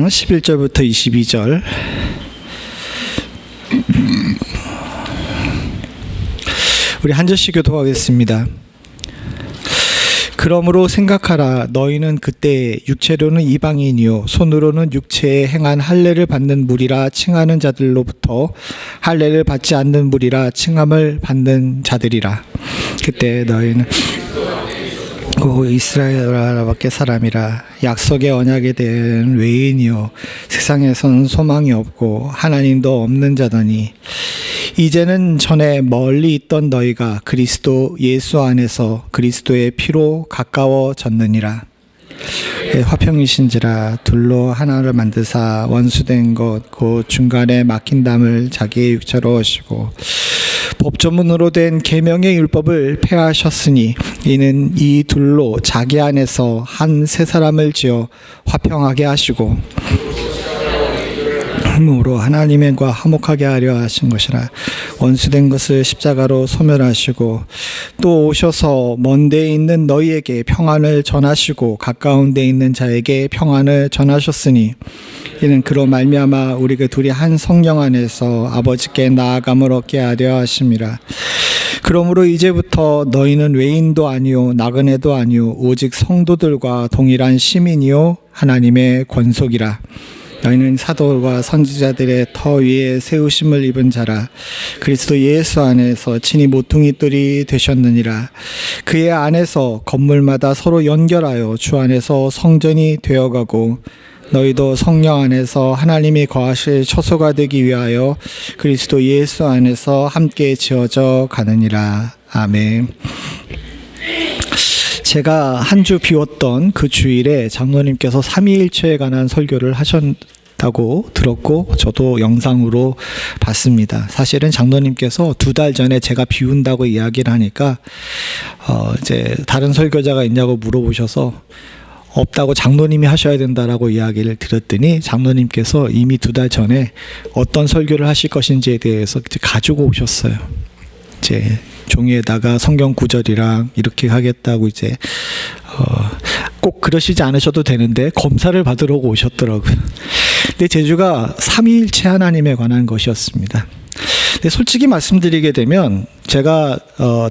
11절부터 22절. 우리 한 절씩 교독하겠습니다. 그러므로 생각하라. 너희는 그때 육체로는 이방인이요 손으로는 육체에 행한 할례를 받는 무리라 칭하는 자들로부터 할례를 받지 않는 무리라 칭함을 받는 자들이라. 그때 너희는 오 이스라엘 밖에 사람이라 약속의 언약에 대한 외인이요 세상에서는 소망이 없고 하나님도 없는 자더니 이제는 전에 멀리 있던 너희가 그리스도 예수 안에서 그리스도의 피로 가까워졌느니라. 화평이신지라 둘로 하나를 만드사 원수된 것 곧 중간에 막힌 담을 자기의 육체로 하시고 법조문으로 된 계명의 율법을 폐하셨으니 이는 이 둘로 자기 안에서 한 새 사람을 지어 화평하게 하시고 힘으로 하나님과 화목하게 하려 하신 것이라. 원수된 것을 십자가로 소멸하시고 또 오셔서 먼 데에 있는 너희에게 평안을 전하시고 가까운 데에 있는 자에게 평안을 전하셨으니 이는 그로 말미암아 우리가 둘이 한 성령 안에서 아버지께 나아감을 얻게 하려 하심이라. 그러므로 이제부터 너희는 외인도 아니요 나그네도 아니요 오직 성도들과 동일한 시민이요 하나님의 권속이라. 너희는 사도와 선지자들의 터 위에 세우심을 입은 자라. 그리스도 예수 안에서 친히 모퉁이돌이 되셨느니라. 그의 안에서 건물마다 서로 연결하여 주 안에서 성전이 되어가고 너희도 성령 안에서 하나님이 거하실 처소가 되기 위하여 그리스도 예수 안에서 함께 지어져 가느니라. 아멘. 제가 한 주 비웠던 그 주일에 장로님께서 삼위일체에 관한 설교를 하셨다고 들었고 저도 영상으로 봤습니다. 사실은 장로님께서 2달 전에 제가 비운다고 이야기를 하니까 이제 다른 설교자가 있냐고 물어보셔서 없다고 장로님이 하셔야 된다라고 이야기를 드렸더니 장로님께서 이미 2달 전에 어떤 설교를 하실 것인지에 대해서 가지고 오셨어요. 이제 종이에다가 성경 구절이랑 이렇게 하겠다고 이제 꼭 그러시지 않으셔도 되는데 검사를 받으러 오셨더라고요. 근데 제주가 삼위일체 하나님에 관한 것이었습니다. 근데 솔직히 말씀드리게 되면 제가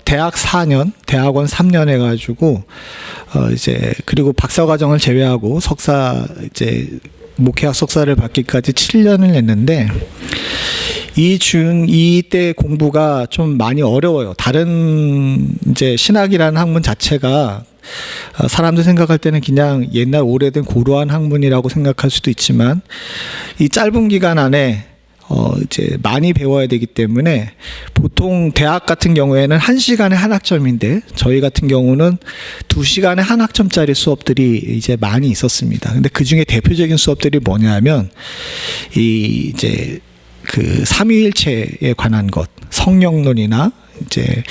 대학 4년, 대학원 3년 해가지고 이제 그리고 박사과정을 제외하고 석사 이제 목회학 석사를 받기까지 7년을 했는데 이때 공부가 좀 많이 어려워요. 다른 이제 신학이라는 학문 자체가 사람들 생각할 때는 그냥 옛날 오래된 고루한 학문이라고 생각할 수도 있지만 이 짧은 기간 안에 이제 많이 배워야 되기 때문에 보통 대학 같은 경우에는 1시간에 한 학점인데 저희 같은 경우는 2시간에 한 학점짜리 수업들이 이제 많이 있었습니다. 근데 그 중에 대표적인 수업들이 뭐냐면 이제 그 삼위일체에 관한 것, 성령론이나 이제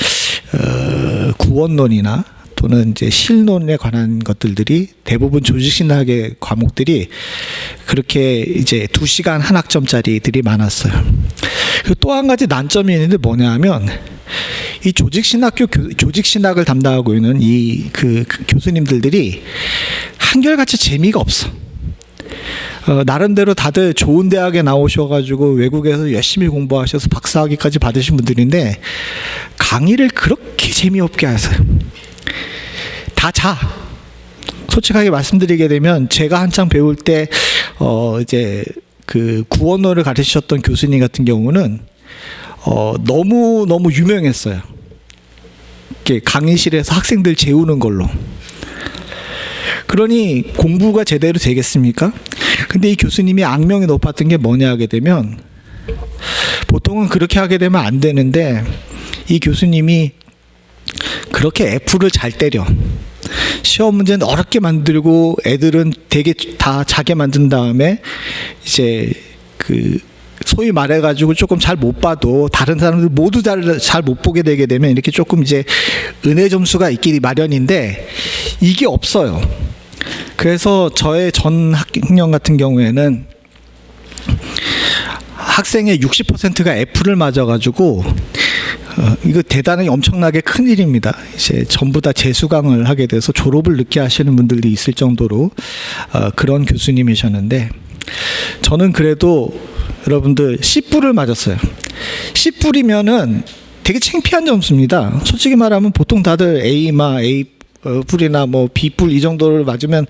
구원론이나 또는 이제 실론에 관한 것들이 대부분 조직신학의 과목들이 그렇게 이제 2시간 한 학점짜리들이 많았어요. 그리고 또 한 가지 난점이 있는데 뭐냐면 이 조직신학을 담당하고 있는 이 그 교수님들이 한결같이 재미가 없어. 나름대로 다들 좋은 대학에 나오셔가지고 외국에서 열심히 공부하셔서 박사학위까지 받으신 분들인데 강의를 그렇게 재미없게 하세요. 다 자. 솔직하게 말씀드리게 되면 제가 한창 배울 때 이제 그 구원어를 가르치셨던 교수님 같은 경우는 너무 유명했어요. 이렇게 강의실에서 학생들 재우는 걸로. 그러니 공부가 제대로 되겠습니까? 근데 이 교수님이 악명이 높았던 게 뭐냐 하게 되면 보통은 그렇게 하게 되면 안 되는데 이 교수님이 그렇게 F를 잘 때려. 시험 문제는 어렵게 만들고 애들은 되게 다 자게 만든 다음에 이제 그 소위 말해가지고 조금 잘 못 봐도 다른 사람들 모두 잘 못 보게 되게 되면 이렇게 조금 이제 은혜 점수가 있기 마련인데 이게 없어요. 그래서 저의 전 학년 같은 경우에는 학생의 60%가 F를 맞아가지고 이거 대단히 엄청나게 큰 일입니다. 이제 전부 다 재수강을 하게 돼서 졸업을 늦게 하시는 분들이 있을 정도로 그런 교수님이셨는데 저는 그래도 여러분들 C뿔을 맞았어요. C뿔이면은 되게 창피한 점수입니다. 솔직히 말하면 보통 다들 A 뿔이나 뭐 B뿔 이 정도를 맞으면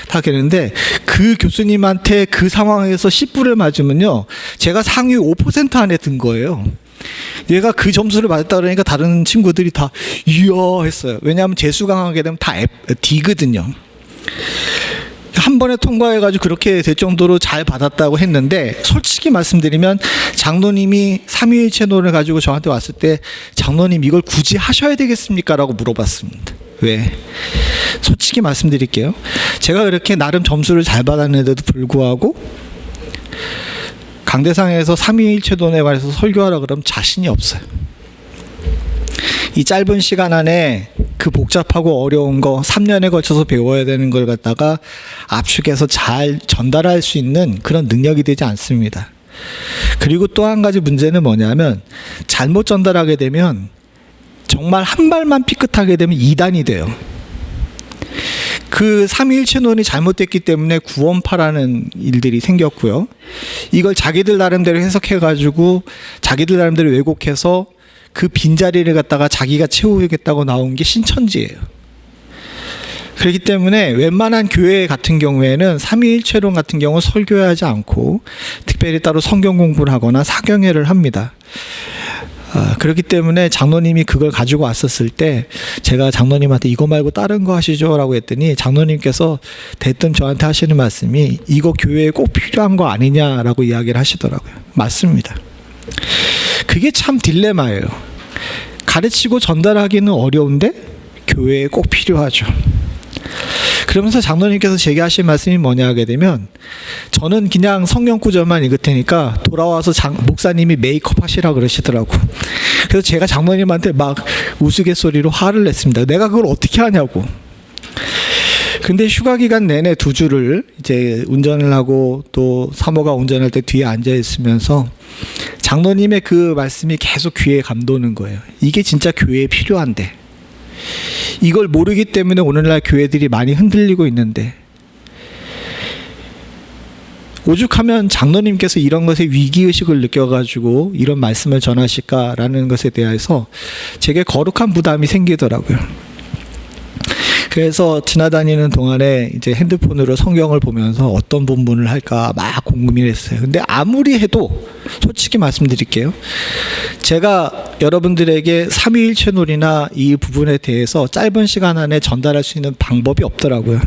다 되는데, 그 교수님한테 그 상황에서 C뿔을 맞으면요, 제가 상위 5% 안에 든 거예요. 얘가 그 점수를 맞았다 그러니까 다른 친구들이 다 이야 했어요. 왜냐하면 재수강하게 되면 다 D거든요. 한 번에 통과해가지고 그렇게 될 정도로 잘 받았다고 했는데, 솔직히 말씀드리면 장로님이 삼위일체 논을 가지고 저한테 왔을 때 장로님 이걸 굳이 하셔야 되겠습니까? 라고 물어봤습니다. 왜? 솔직히 말씀드릴게요. 제가 그렇게 나름 점수를 잘 받았는데도 불구하고 강대상에서 삼위일체론에 관해서 설교하라 그러면 자신이 없어요. 이 짧은 시간 안에 그 복잡하고 어려운 거 3년에 걸쳐서 배워야 되는 걸 갖다가 압축해서 잘 전달할 수 있는 그런 능력이 되지 않습니다. 그리고 또 한 가지 문제는 뭐냐면, 잘못 전달하게 되면 정말 한 발만 삐끗하게 되면 2단이 돼요. 그 삼위일체론이 잘못됐기 때문에 구원파라는 일들이 생겼고요. 이걸 자기들 나름대로 해석해가지고 자기들 나름대로 왜곡해서 그 빈자리를 갖다가 자기가 채우겠다고 나온 게 신천지예요. 그렇기 때문에 웬만한 교회 같은 경우에는 삼위일체론 같은 경우 설교하지 않고 특별히 따로 성경 공부를 하거나 사경회를 합니다. 그렇기 때문에 장로님이 그걸 가지고 왔었을 때 제가 장로님한테 이거 말고 다른 거 하시죠 라고 했더니 장로님께서 대뜸 저한테 하시는 말씀이 이거 교회에 꼭 필요한 거 아니냐라고 이야기를 하시더라고요. 맞습니다. 그게 참 딜레마예요. 가르치고 전달하기는 어려운데 교회에 꼭 필요하죠. 그러면서 장로님께서 제게 하신 말씀이 뭐냐 하게 되면, 저는 그냥 성경 구절만 읽을 테니까 돌아와서 목사님이 메이크업 하시라 그러시더라고. 그래서 제가 장로님한테 막 우스갯소리로 화를 냈습니다. 내가 그걸 어떻게 하냐고. 근데 휴가 기간 내내 2주를 이제 운전을 하고 또 사모가 운전할 때 뒤에 앉아 있으면서 장로님의 그 말씀이 계속 귀에 감도는 거예요. 이게 진짜 교회에 필요한데, 이걸 모르기 때문에 오늘날 교회들이 많이 흔들리고 있는데, 오죽하면 장로님께서 이런 것에 위기의식을 느껴가지고 이런 말씀을 전하실까라는 것에 대해서 제게 거룩한 부담이 생기더라고요. 그래서 지나다니는 동안에 이제 핸드폰으로 성경을 보면서 어떤 본문을 할까 막 고민을 했어요. 근데 아무리 해도 솔직히 말씀드릴게요. 제가 여러분들에게 삼위일체론이나 이 부분에 대해서 짧은 시간 안에 전달할 수 있는 방법이 없더라고요.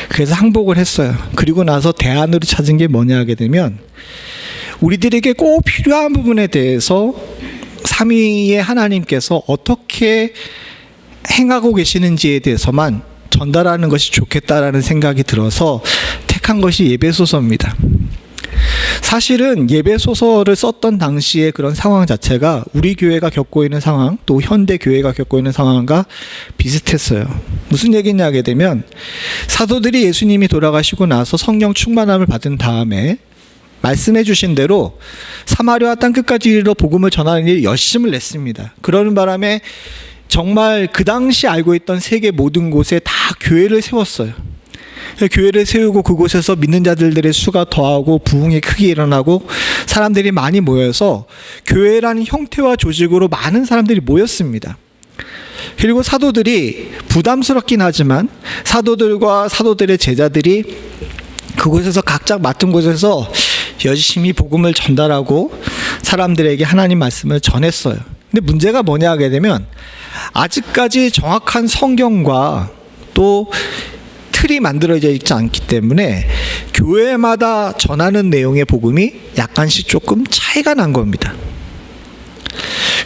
그래서 항복을 했어요. 그리고 나서 대안으로 찾은 게 뭐냐 하게 되면, 우리들에게 꼭 필요한 부분에 대해서 삼위의 하나님께서 어떻게 행하고 계시는지에 대해서만 전달하는 것이 좋겠다라는 생각이 들어서 택한 것이 예배소서입니다. 사실은 예배소서를 썼던 당시의 그런 상황 자체가 우리 교회가 겪고 있는 상황, 또 현대 교회가 겪고 있는 상황과 비슷했어요. 무슨 얘기냐 하게 되면, 사도들이 예수님이 돌아가시고 나서 성령 충만함을 받은 다음에 말씀해 주신 대로 사마리아 땅 끝까지 이르러 복음을 전하는 일에 열심을 냈습니다. 그러는 바람에 정말 그 당시 알고 있던 세계 모든 곳에 다 교회를 세웠어요. 교회를 세우고 그곳에서 믿는 자들의 수가 더하고 부흥이 크게 일어나고 사람들이 많이 모여서 교회라는 형태와 조직으로 많은 사람들이 모였습니다. 그리고 사도들이 부담스럽긴 하지만 사도들과 사도들의 제자들이 그곳에서 각자 맡은 곳에서 열심히 복음을 전달하고 사람들에게 하나님 말씀을 전했어요. 근데 문제가 뭐냐 하게 되면, 아직까지 정확한 성경과 또 틀이 만들어져 있지 않기 때문에 교회마다 전하는 내용의 복음이 약간씩 조금 차이가 난 겁니다.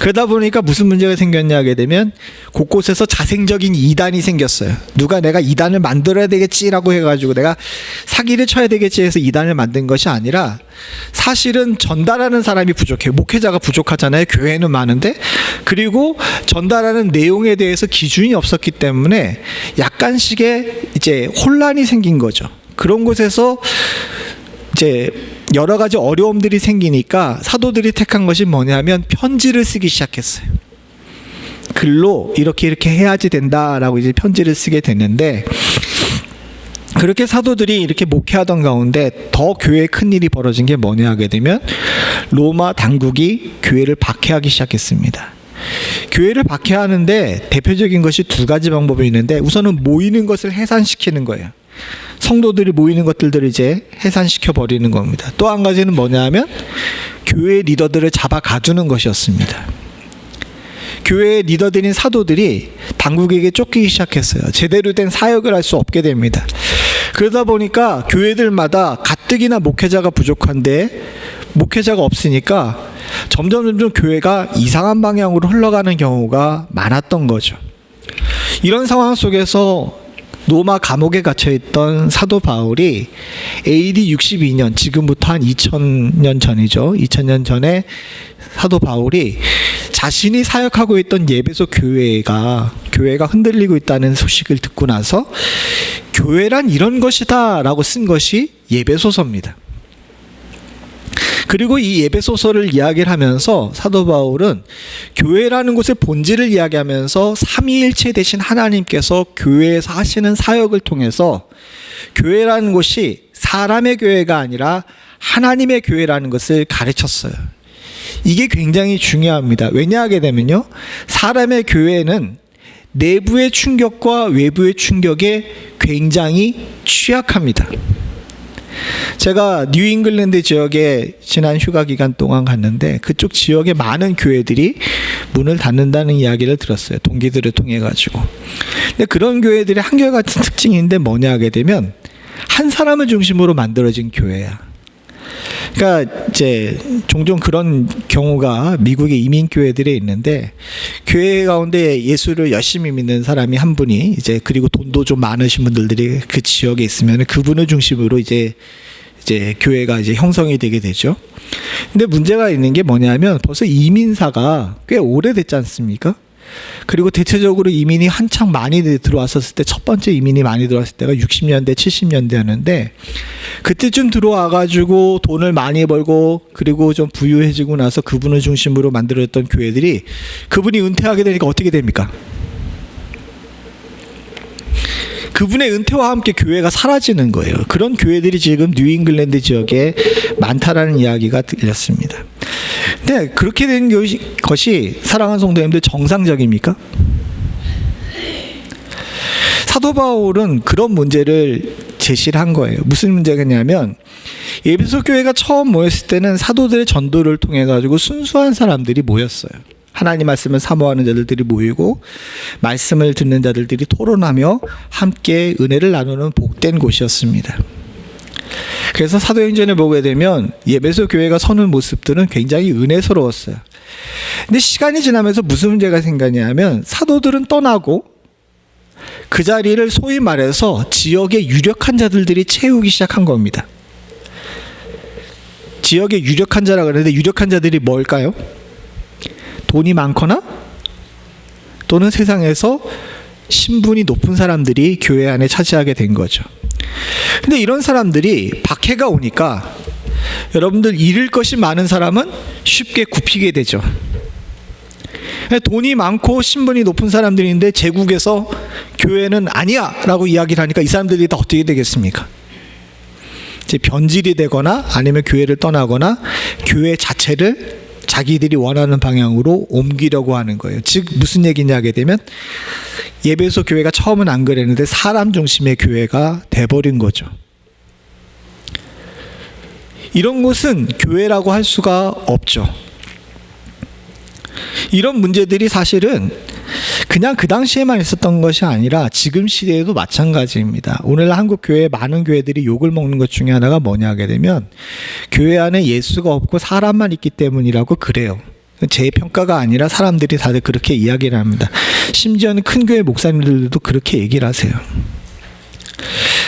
그러다 보니까 무슨 문제가 생겼냐 하게 되면, 곳곳에서 자생적인 이단이 생겼어요. 누가 내가 이단을 만들어야 되겠지라고 해가지고 내가 사기를 쳐야 되겠지 해서 이단을 만든 것이 아니라, 사실은 전달하는 사람이 부족해요. 목회자가 부족하잖아요. 교회는 많은데. 그리고 전달하는 내용에 대해서 기준이 없었기 때문에 약간씩의 이제 혼란이 생긴 거죠. 그런 곳에서 이제 여러 가지 어려움들이 생기니까 사도들이 택한 것이 뭐냐면 편지를 쓰기 시작했어요. 글로 이렇게 해야지 된다라고 이제 편지를 쓰게 됐는데, 그렇게 사도들이 이렇게 목회하던 가운데 더 교회에 큰일이 벌어진 게 뭐냐 하게 되면 로마 당국이 교회를 박해하기 시작했습니다. 교회를 박해하는데 대표적인 것이 두 가지 방법이 있는데, 우선은 모이는 것을 해산시키는 거예요. 성도들이 모이는 것들을 이제 해산시켜 버리는 겁니다. 또 한 가지는 뭐냐 하면 교회 리더들을 잡아 가두는 것이었습니다. 교회의 리더들인 사도들이 당국에게 쫓기기 시작했어요. 제대로 된 사역을 할 수 없게 됩니다. 그러다 보니까 교회들마다 가뜩이나 목회자가 부족한데 목회자가 없으니까 점점 교회가 이상한 방향으로 흘러가는 경우가 많았던 거죠. 이런 상황 속에서 로마 감옥에 갇혀있던 사도 바울이 AD 62년, 지금부터 한 2000년 전이죠. 2000년 전에 사도 바울이 자신이 사역하고 있던 에베소 교회가 흔들리고 있다는 소식을 듣고 나서 교회란 이런 것이다 라고 쓴 것이 에베소서입니다. 그리고 이 에베소서를 이야기를 하면서 사도 바울은 교회라는 곳의 본질을 이야기하면서 삼위일체 되신 하나님께서 교회에서 하시는 사역을 통해서 교회라는 곳이 사람의 교회가 아니라 하나님의 교회라는 것을 가르쳤어요. 이게 굉장히 중요합니다. 왜냐하게 되면요, 사람의 교회는 내부의 충격과 외부의 충격에 굉장히 취약합니다. 제가 뉴잉글랜드 지역에 지난 휴가 기간 동안 갔는데 그쪽 지역에 많은 교회들이 문을 닫는다는 이야기를 들었어요. 동기들을 통해 가지고. 근데 그런 교회들의 한결같은 특징인데 뭐냐 하게 되면 한 사람을 중심으로 만들어진 교회야. 그러니까 이제 종종 그런 경우가 미국의 이민 교회들에 있는데, 교회 가운데 예수를 열심히 믿는 사람이 한 분이 이제, 그리고 돈도 좀 많으신 분들이 그 지역에 있으면 그분을 중심으로 이제 교회가 이제 형성이 되게 되죠. 근데 문제가 있는 게 뭐냐면 벌써 이민사가 꽤 오래됐지 않습니까? 그리고 대체적으로 이민이 한창 많이 들어왔었을 때, 첫 번째 이민이 많이 들어왔을 때가 60년대, 70년대였는데, 그때쯤 들어와가지고 돈을 많이 벌고 그리고 좀 부유해지고 나서 그분을 중심으로 만들었던 교회들이, 그분이 은퇴하게 되니까 어떻게 됩니까? 그분의 은퇴와 함께 교회가 사라지는 거예요. 그런 교회들이 지금 뉴잉글랜드 지역에 많다라는 이야기가 들렸습니다. 근데 그렇게 된 것이 사랑하는 성도님들 정상적입니까? 사도 바울은 그런 문제를 제시를 한 거예요. 무슨 문제겠냐면, 에베소 교회가 처음 모였을 때는 사도들의 전도를 통해 가지고 순수한 사람들이 모였어요. 하나님 말씀을 사모하는 자들이 모이고 말씀을 듣는 자들이 토론하며 함께 은혜를 나누는 복된 곳이었습니다. 그래서 사도행전을 보게 되면 에베소 교회가 서는 모습들은 굉장히 은혜스러웠어요. 근데 시간이 지나면서 무슨 문제가 생겼냐면, 사도들은 떠나고 그 자리를 소위 말해서 지역의 유력한 자들이 채우기 시작한 겁니다. 지역의 유력한 자라고 그러는데, 유력한 자들이 뭘까요? 돈이 많거나 또는 세상에서 신분이 높은 사람들이 교회 안에 차지하게 된 거죠. 근데 이런 사람들이 박해가 오니까 여러분들, 잃을 것이 많은 사람은 쉽게 굽히게 되죠. 돈이 많고 신분이 높은 사람들인데 제국에서 교회는 아니야 라고 이야기를 하니까 이 사람들이 다 어떻게 되겠습니까? 이제 변질이 되거나 아니면 교회를 떠나거나 교회 자체를 자기들이 원하는 방향으로 옮기려고 하는 거예요. 즉 무슨 얘기냐 하게 되면, 에베소 교회가 처음은 안 그랬는데 사람 중심의 교회가 돼버린 거죠. 이런 곳은 교회라고 할 수가 없죠. 이런 문제들이 사실은 그냥 그 당시에만 있었던 것이 아니라 지금 시대에도 마찬가지입니다. 오늘날 한국 교회 많은 교회들이 욕을 먹는 것 중에 하나가 뭐냐 하게 되면, 교회 안에 예수가 없고 사람만 있기 때문이라고 그래요. 제 평가가 아니라 사람들이 다들 그렇게 이야기를 합니다. 심지어는 큰 교회 목사님들도 그렇게 얘기를 하세요.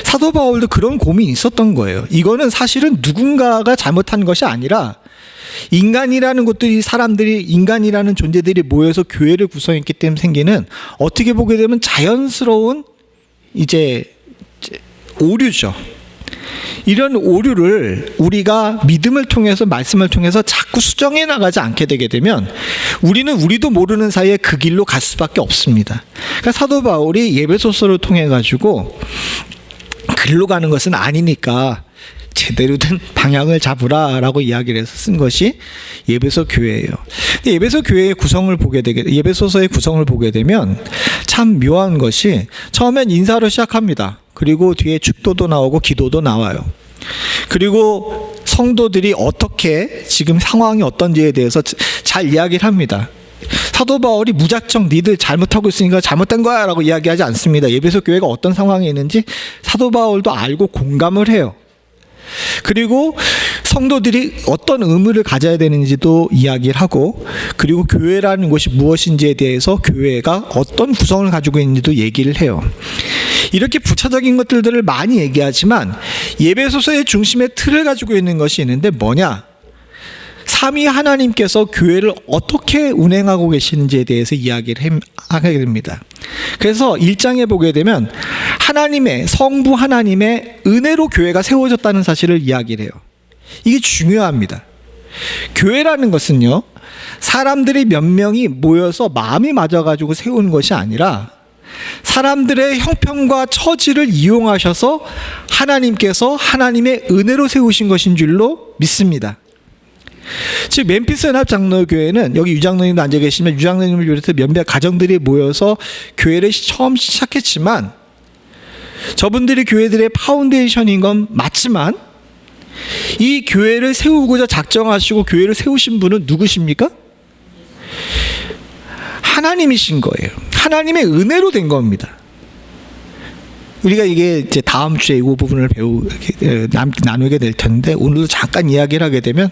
사도 바울도 그런 고민이 있었던 거예요. 이거는 사실은 누군가가 잘못한 것이 아니라 인간이라는 것들이, 사람들이, 인간이라는 존재들이 모여서 교회를 구성했기 때문에 생기는, 어떻게 보게 되면 자연스러운 이제 오류죠. 이런 오류를 우리가 믿음을 통해서, 말씀을 통해서 자꾸 수정해 나가지 않게 되게 되면 우리도 모르는 사이에 그 길로 갈 수밖에 없습니다. 그러니까 사도 바울이 에베소서를 통해 가지고 일로 가는 것은 아니니까 제대로 된 방향을 잡으라라고 이야기를 해서 쓴 것이 예배소 교회예요. 근데 예배소 교회의 구성을 보게 되게, 예배소서의 구성을 보게 되면 참 묘한 것이, 처음엔 인사로 시작합니다. 그리고 뒤에 축도도 나오고 기도도 나와요. 그리고 성도들이 어떻게 지금 상황이 어떤지에 대해서 잘 이야기를 합니다. 사도 바울이 무작정 니들 잘못하고 있으니까 잘못된 거야 라고 이야기하지 않습니다. 예배소 교회가 어떤 상황에 있는지 사도 바울도 알고 공감을 해요. 그리고 성도들이 어떤 의무를 가져야 되는지도 이야기를 하고, 그리고 교회라는 것이 무엇인지에 대해서 교회가 어떤 구성을 가지고 있는지도 얘기를 해요. 이렇게 부차적인 것들을 많이 얘기하지만 예배소서의 중심의 틀을 가지고 있는 것이 있는데 뭐냐? 삼위 하나님께서 교회를 어떻게 운행하고 계시는지에 대해서 이야기를 하게 됩니다. 그래서 1장에 보게 되면 하나님의, 성부 하나님의 은혜로 교회가 세워졌다는 사실을 이야기를 해요. 이게 중요합니다. 교회라는 것은요, 사람들이 몇 명이 모여서 마음이 맞아가지고 세운 것이 아니라 사람들의 형편과 처지를 이용하셔서 하나님께서 하나님의 은혜로 세우신 것인 줄로 믿습니다. 즉 멤피스 연합 장로교회는, 여기 유장로님도 앉아 계시면 유장로님을 비롯해 몇몇 가정들이 모여서 교회를 처음 시작했지만, 저분들이 교회들의 파운데이션인 건 맞지만 이 교회를 세우고자 작정하시고 교회를 세우신 분은 누구십니까? 하나님이신 거예요. 하나님의 은혜로 된 겁니다. 우리가 이게 이제 다음 주에 이 부분을 나누게 될 텐데, 오늘도 잠깐 이야기를 하게 되면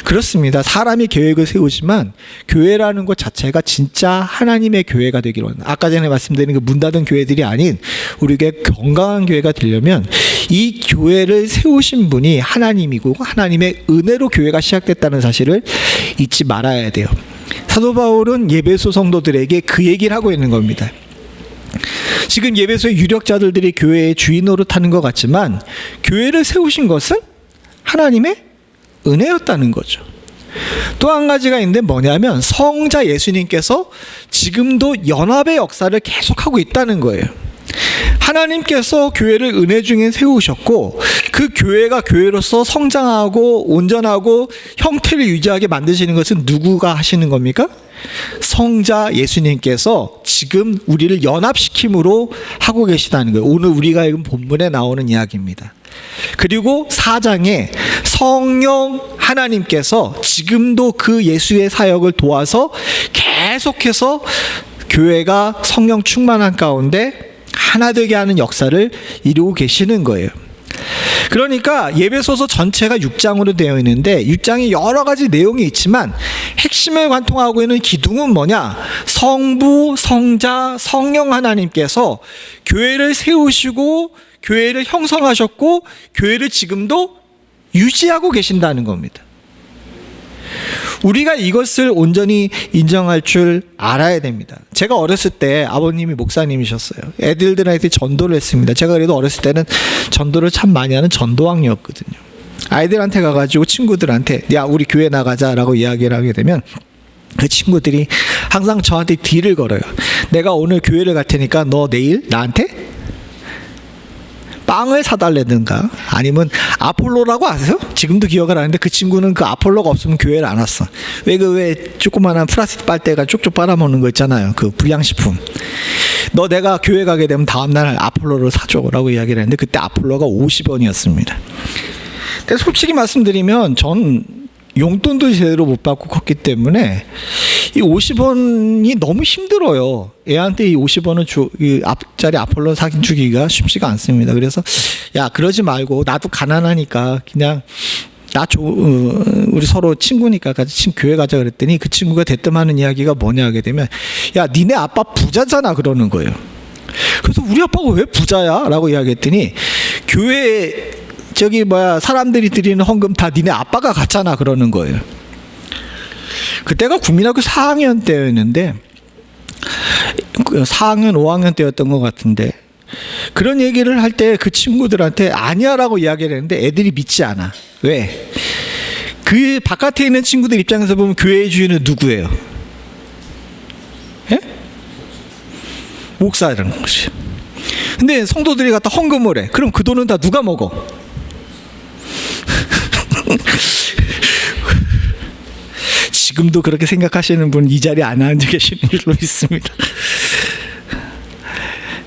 그렇습니다. 사람이 계획을 세우지만 교회라는 것 자체가 진짜 하나님의 교회가 되기로 합니다. 아까 전에 말씀드린 그 문 닫은 교회들이 아닌 우리가 건강한 교회가 되려면 이 교회를 세우신 분이 하나님이고 하나님의 은혜로 교회가 시작됐다는 사실을 잊지 말아야 돼요. 사도 바울은 예배소 성도들에게 그 얘기를 하고 있는 겁니다. 지금 예배소의 유력자들이 교회의 주인 노릇하는 것 같지만 교회를 세우신 것은 하나님의 은혜였다는 거죠. 또 한 가지가 있는데 뭐냐면 성자 예수님께서 지금도 연합의 역사를 계속하고 있다는 거예요. 하나님께서 교회를 은혜 중에 세우셨고 그 교회가 교회로서 성장하고 온전하고 형태를 유지하게 만드시는 것은 누구가 하시는 겁니까? 성자 예수님께서 지금 우리를 연합시킴으로 하고 계시다는 거예요. 오늘 우리가 읽은 본문에 나오는 이야기입니다. 그리고 4장에 성령 하나님께서 지금도 그 예수의 사역을 도와서 계속해서 교회가 성령 충만한 가운데 하나 되게 하는 역사를 이루고 계시는 거예요. 그러니까 예배소서 전체가 6장으로 되어 있는데 6장에 여러 가지 내용이 있지만 핵심을 관통하고 있는 기둥은 뭐냐? 성부, 성자, 성령 하나님께서 교회를 세우시고 교회를 형성하셨고 교회를 지금도 유지하고 계신다는 겁니다. 우리가 이것을 온전히 인정할 줄 알아야 됩니다. 제가 어렸을 때 아버님이 목사님이셨어요. 애들한테 전도를 했습니다. 제가 그래도 어렸을 때는 전도를 참 많이 하는 전도왕이었거든요. 아이들한테 가가지고 친구들한테 야 우리 교회 나가자라고 이야기를 하게 되면 그 친구들이 항상 저한테 딜을 걸어요. 내가 오늘 교회를 갈 테니까 너 내일 나한테 빵을 사달라든가 아니면 아폴로라고 아세요? 지금도 기억을 하는데 그 친구는 그 아폴로가 없으면 교회를 안 왔어. 왜 조그만한 플라스틱 빨대가 쪽쪽 빨아먹는 거 있잖아요. 그 불량식품. 너 내가 교회 가게 되면 다음날 아폴로를 사줘라고 이야기를 했는데 그때 아폴로가 50원이었습니다. 근데 솔직히 말씀드리면 전 용돈도 제대로 못 받고 컸기 때문에 이 50원이 너무 힘들어요. 애한테 이 50원을 이 앞자리 아폴로 사긴 주기가 쉽지가 않습니다. 그래서 야 그러지 말고 나도 가난하니까 그냥 우리 서로 친구니까 같이 교회 가자 그랬더니 그 친구가 대뜸하는 이야기가 뭐냐 하게 되면 야 니네 아빠 부자잖아 그러는 거예요. 그래서 우리 아빠가 왜 부자야? 라고 이야기했더니 교회에 사람들이 드리는 헌금 다 니네 아빠가 갖잖아 그러는 거예요. 그때가 국민학교 4학년 때였는데 4학년 5학년 때였던 것 같은데 그런 얘기를 할 때 그 친구들한테 아니야 라고 이야기를 했는데 애들이 믿지 않아. 왜? 그 바깥에 있는 친구들 입장에서 보면 교회의 주인은 누구예요? 예? 목사라는 것이. 근데 성도들이 갖다 헌금을 해. 그럼 그 돈은 다 누가 먹어? 지금도 그렇게 생각하시는 분 이 자리에 안 앉아 계시는 줄로 믿습니다.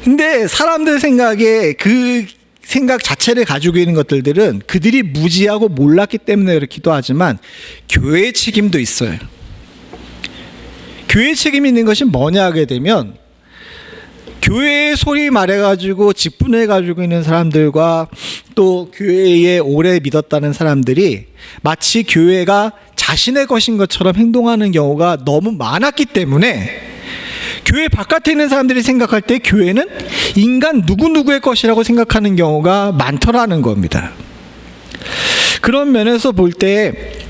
근데 사람들 생각에 그 생각 자체를 가지고 있는 것들은 그들이 무지하고 몰랐기 때문에 그렇기도 하지만 교회의 책임도 있어요. 교회의 책임이 있는 것이 뭐냐 하게 되면 교회에 소리 말해가지고 직분해가지고 있는 사람들과 또 교회에 오래 믿었다는 사람들이 마치 교회가 자신의 것인 것처럼 행동하는 경우가 너무 많았기 때문에 교회 바깥에 있는 사람들이 생각할 때 교회는 인간 누구누구의 것이라고 생각하는 경우가 많더라는 겁니다. 그런 면에서 볼 때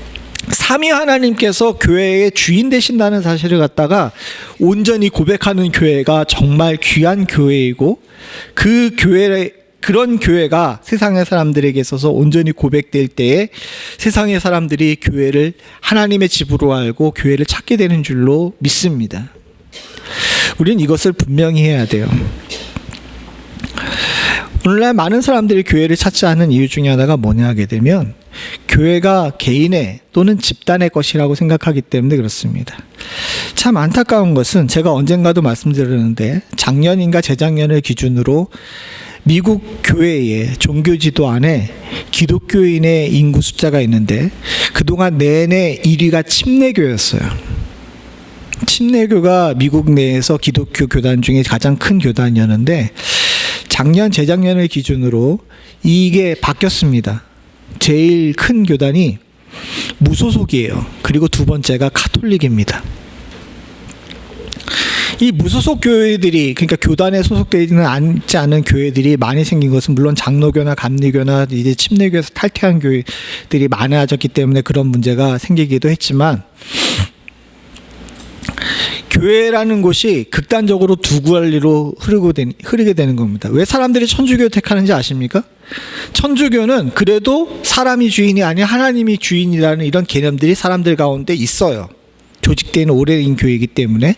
삼위 하나님께서 교회의 주인 되신다는 사실을 갖다가 온전히 고백하는 교회가 정말 귀한 교회이고 그런 교회가 세상의 사람들에게 있어서 온전히 고백될 때에 세상의 사람들이 교회를 하나님의 집으로 알고 교회를 찾게 되는 줄로 믿습니다. 우리는 이것을 분명히 해야 돼요. 오늘날 많은 사람들이 교회를 찾지 않는 이유 중에 하나가 뭐냐 하게 되면 교회가 개인의 또는 집단의 것이라고 생각하기 때문에 그렇습니다. 참 안타까운 것은 제가 언젠가도 말씀드렸는데 작년인가 재작년을 기준으로 미국 교회의 종교지도 안에 기독교인의 인구 숫자가 있는데 그동안 내내 1위가 침례교였어요. 침례교가 미국 내에서 기독교 교단 중에 가장 큰 교단이었는데 작년, 재작년을 기준으로 이게 바뀌었습니다. 제일 큰 교단이 무소속이에요. 그리고 두 번째가 카톨릭입니다. 이 무소속 교회들이, 그러니까 교단에 소속되지는 않지 않은 교회들이 많이 생긴 것은 물론 장로교나 감리교나 이제 침례교에서 탈퇴한 교회들이 많아졌기 때문에 그런 문제가 생기기도 했지만 교회라는 곳이 극단적으로 두 관리로 흐르게 되는 겁니다. 왜 사람들이 천주교를 택하는지 아십니까? 천주교는 그래도 사람이 주인이 아닌 하나님이 주인이라는 이런 개념들이 사람들 가운데 있어요. 조직된 오래된 교회이기 때문에.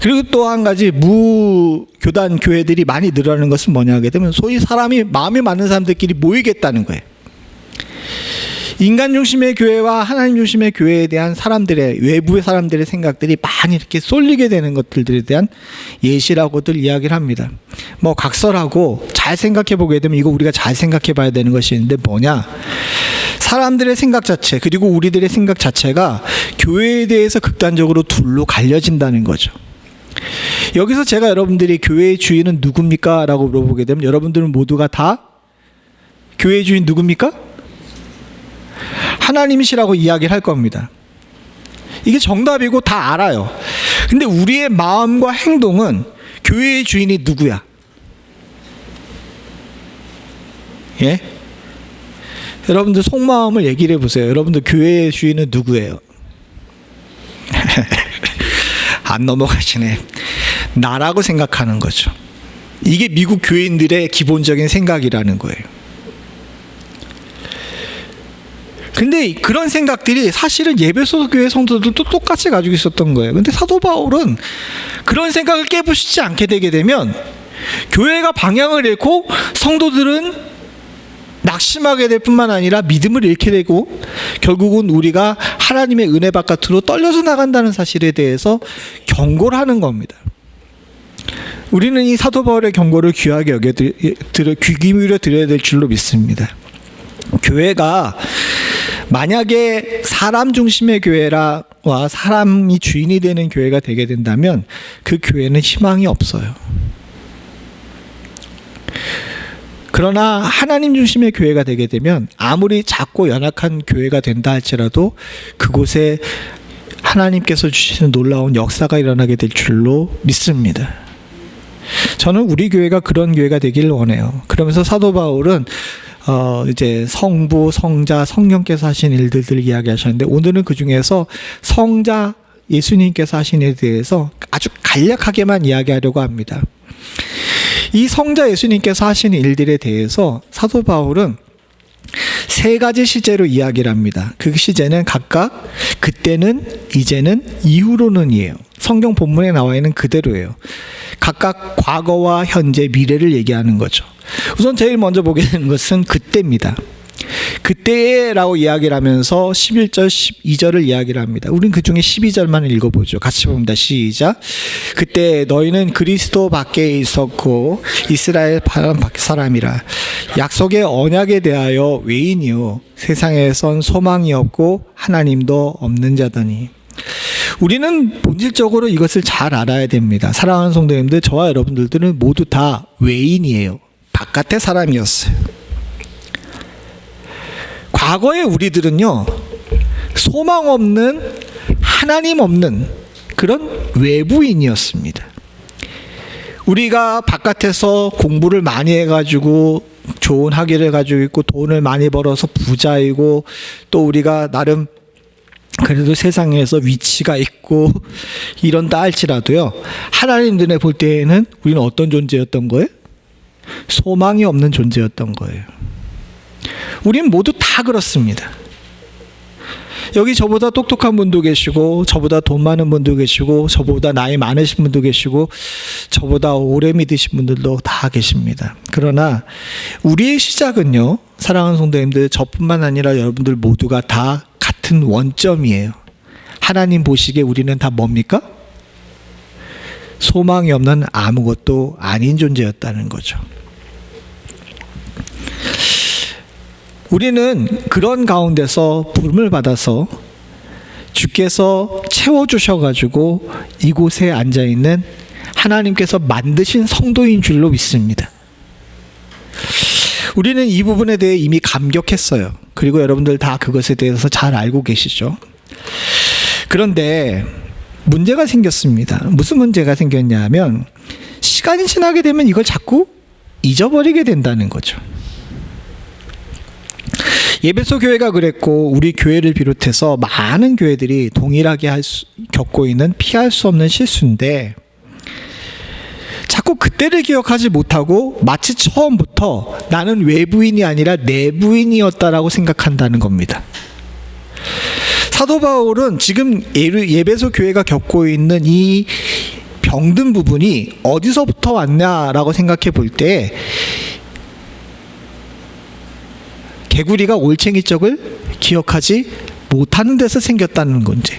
그리고 또 한 가지 무교단 교회들이 많이 늘어나는 것은 뭐냐 하게 되면 소위 사람이 마음에 맞는 사람들끼리 모이겠다는 거예요. 인간 중심의 교회와 하나님 중심의 교회에 대한 사람들의, 외부의 사람들의 생각들이 많이 이렇게 쏠리게 되는 것들에 대한 예시라고들 이야기를 합니다. 뭐 각설하고 잘 생각해 보게 되면 이거 우리가 잘 생각해 봐야 되는 것이 있는데 뭐냐? 사람들의 생각 자체, 그리고 우리들의 생각 자체가 교회에 대해서 극단적으로 둘로 갈려진다는 거죠. 여기서 제가 여러분들이 교회의 주인은 누굽니까? 라고 물어보게 되면 여러분들은 모두가 다 교회의 주인 누굽니까? 하나님이시라고 이야기를 할 겁니다. 이게 정답이고 다 알아요. 근데 우리의 마음과 행동은 교회의 주인이 누구야? 예? 여러분들 속마음을 얘기를 해보세요. 여러분들 교회의 주인은 누구예요? 안 넘어가시네. 나라고 생각하는 거죠. 이게 미국 교인들의 기본적인 생각이라는 거예요. 근데 그런 생각들이 사실은 예배소 교회 성도들도 똑같이 가지고 있었던 거예요. 근데 사도 바울은 그런 생각을 깨부수지 않게 되게 되면 교회가 방향을 잃고 성도들은 낙심하게 될 뿐만 아니라 믿음을 잃게 되고 결국은 우리가 하나님의 은혜 바깥으로 떨려져 나간다는 사실에 대해서 경고를 하는 겁니다. 우리는 이 사도 바울의 경고를 귀하게 귀 기울여 드려야 될 줄로 믿습니다. 교회가 만약에 사람 중심의 교회와 사람이 주인이 되는 교회가 되게 된다면 그 교회는 희망이 없어요. 그러나 하나님 중심의 교회가 되게 되면 아무리 작고 연약한 교회가 된다 할지라도 그곳에 하나님께서 주시는 놀라운 역사가 일어나게 될 줄로 믿습니다. 저는 우리 교회가 그런 교회가 되길 원해요. 그러면서 사도 바울은 이제 성부, 성자, 성령께서 하신 일들을 이야기하셨는데 오늘은 그 중에서 성자 예수님께서 하신 일에 대해서 아주 간략하게만 이야기하려고 합니다. 이 성자 예수님께서 하신 일들에 대해서 사도 바울은 세 가지 시제로 이야기를 합니다. 그 시제는 각각 그때는, 이제는, 이후로는이에요. 성경 본문에 나와 있는 그대로예요. 각각 과거와 현재, 미래를 얘기하는 거죠. 우선 제일 먼저 보게 되는 것은 그때입니다. 그때라고 이야기를 하면서 11절, 12절을 이야기를 합니다. 우린 그 중에 12절만 읽어보죠. 같이 봅니다. 시작. 그때 너희는 그리스도 밖에 있었고 이스라엘 사람이라 약속의 언약에 대하여 외인이요 세상에선 소망이 없고 하나님도 없는 자더니. 우리는 본질적으로 이것을 잘 알아야 됩니다. 사랑하는 성도님들, 저와 여러분들은 모두 다 외인이에요. 바깥의 사람이었어요. 과거의 우리들은요, 소망 없는, 하나님 없는 그런 외부인이었습니다. 우리가 바깥에서 공부를 많이 해가지고 좋은 학위를 가지고 있고 돈을 많이 벌어서 부자이고 또 우리가 나름 그래도 세상에서 위치가 있고 이런다 할지라도요, 하나님 눈에 볼 때에는 우리는 어떤 존재였던 거예요? 소망이 없는 존재였던 거예요. 우린 모두 다 그렇습니다. 여기 저보다 똑똑한 분도 계시고 저보다 돈 많은 분도 계시고 저보다 나이 많으신 분도 계시고 저보다 오래 믿으신 분들도 다 계십니다. 그러나 우리의 시작은요, 사랑하는 성도님들, 저뿐만 아니라 여러분들 모두가 다 같은 원점이에요. 하나님 보시기에 우리는 다 뭡니까? 소망이 없는 아무것도 아닌 존재였다는 거죠. 우리는 그런 가운데서 부름을 받아서 주께서 채워주셔가지고 이곳에 앉아있는 하나님께서 만드신 성도인 줄로 믿습니다. 우리는 이 부분에 대해 이미 감격했어요. 그리고 여러분들 다 그것에 대해서 잘 알고 계시죠. 그런데 문제가 생겼습니다. 무슨 문제가 생겼냐면 시간이 지나게 되면 이걸 자꾸 잊어버리게 된다는 거죠. 예배소 교회가 그랬고 우리 교회를 비롯해서 많은 교회들이 동일하게 겪고 있는 피할 수 없는 실수인데, 자꾸 그때를 기억하지 못하고 마치 처음부터 나는 외부인이 아니라 내부인이었다라고 생각한다는 겁니다. 사도 바울은 지금 예배소 교회가 겪고 있는 이 병든 부분이 어디서부터 왔냐라고 생각해 볼 때 개구리가 올챙이 쪽을 기억하지 못하는 데서 생겼다는 건지.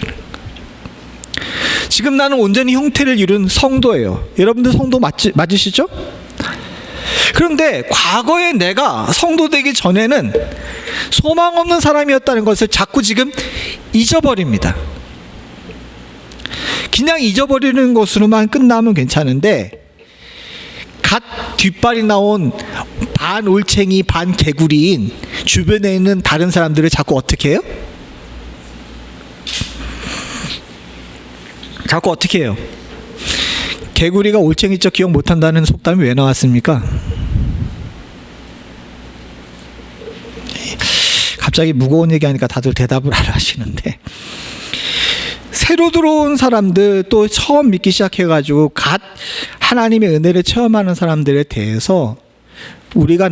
지금 나는 온전히 형태를 이룬 성도예요. 여러분들 성도 맞으시죠? 그런데 과거에 내가 성도 되기 전에는 소망 없는 사람이었다는 것을 자꾸 지금 잊어버립니다. 그냥 잊어버리는 것으로만 끝나면 괜찮은데 갓 뒷발이 나온 반 올챙이 반 개구리인 주변에 있는 다른 사람들을 자꾸 어떻게 해요? 자꾸 어떻게 해요? 개구리가 올챙이 쪽 기억 못한다는 속담이 왜 나왔습니까? 갑자기 무거운 얘기하니까 다들 대답을 안 하시는데, 새로 들어온 사람들, 또 처음 믿기 시작해가지고 갓 하나님의 은혜를 체험하는 사람들에 대해서 우리가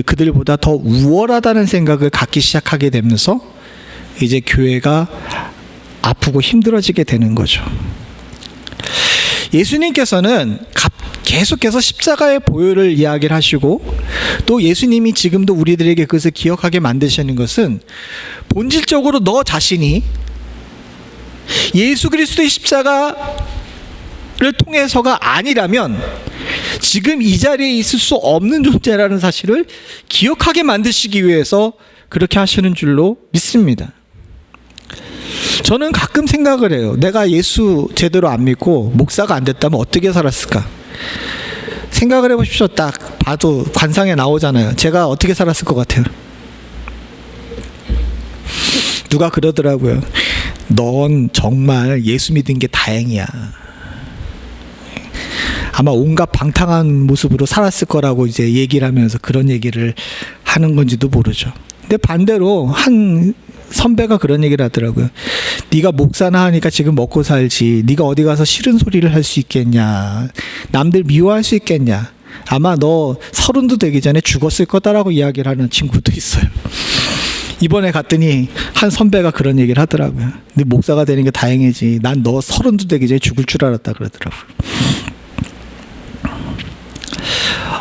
그들보다 더 우월하다는 생각을 갖기 시작하게 되면서 이제 교회가 아프고 힘들어지게 되는 거죠. 예수님께서는 계속해서 십자가의 보혈을 이야기를 하시고, 또 예수님이 지금도 우리들에게 그것을 기억하게 만드시는 것은 본질적으로 너 자신이 예수 그리스도의 십자가를 통해서가 아니라면 지금 이 자리에 있을 수 없는 존재라는 사실을 기억하게 만드시기 위해서 그렇게 하시는 줄로 믿습니다. 저는 가끔 생각을 해요. 내가 예수 제대로 안 믿고 목사가 안 됐다면 어떻게 살았을까? 생각을 해보십시오. 딱 봐도 관상에 나오잖아요. 제가 어떻게 살았을 것 같아요? 누가 그러더라고요. 넌 정말 예수 믿은 게 다행이야. 아마 온갖 방탕한 모습으로 살았을 거라고 이제 얘기를 하면서 그런 얘기를 하는 건지도 모르죠. 근데 반대로 한 선배가 그런 얘기를 하더라고요. 네가 목사나 하니까 지금 먹고 살지. 네가 어디 가서 싫은 소리를 할 수 있겠냐. 남들 미워할 수 있겠냐. 아마 너 30도 되기 전에 죽었을 거다라고 이야기를 하는 친구도 있어요. 이번에 갔더니 한 선배가 그런 얘기를 하더라고요. 네 목사가 되는 게 다행이지. 난 너 30도 되기 전에 죽을 줄 알았다 그러더라고요.